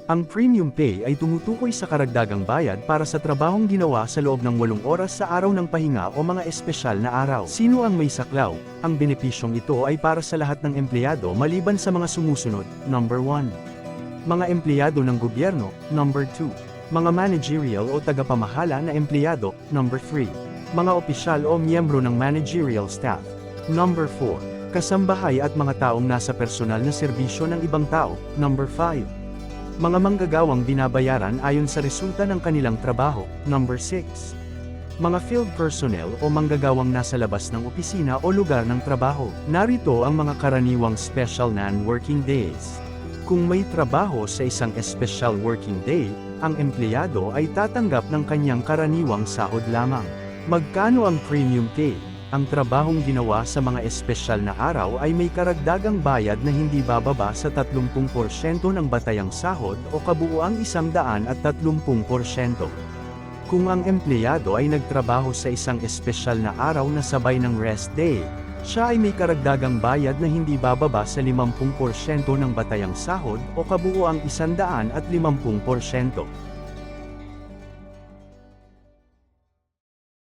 Ang premium pay ay tumutukoy sa karagdagang bayad para sa trabahong ginawa sa loob ng 8 oras sa araw ng pahinga o mga espesyal na araw. Sino ang may saklaw? Ang benepisyong ito ay para sa lahat ng empleyado maliban sa mga sumusunod. Number 1. Mga empleyado ng gobyerno. Number 2. Mga managerial o tagapamahala na empleyado. Number 3. Mga opisyal o miyembro ng managerial staff. Number 4. Kasambahay at mga taong nasa personal na serbisyo ng ibang tao. Number 5. Mga manggagawang binabayaran ayon sa resulta ng kanilang trabaho. Number 6. Mga field personnel o manggagawang nasa labas ng opisina o lugar ng trabaho. Narito ang mga karaniwang special non-working days. Kung may trabaho sa isang special working day, ang empleyado ay tatanggap ng kanyang karaniwang sahod lamang. Magkano ang premium pay? Ang trabahong ginawa sa mga espesyal na araw ay may karagdagang bayad na hindi bababa sa 30% ng batayang sahod o kabuuang 130%. Kung ang empleyado ay nagtrabaho sa isang espesyal na araw na sabay ng rest day, siya ay may karagdagang bayad na hindi bababa sa 50% ng batayang sahod o kabuuang 150%.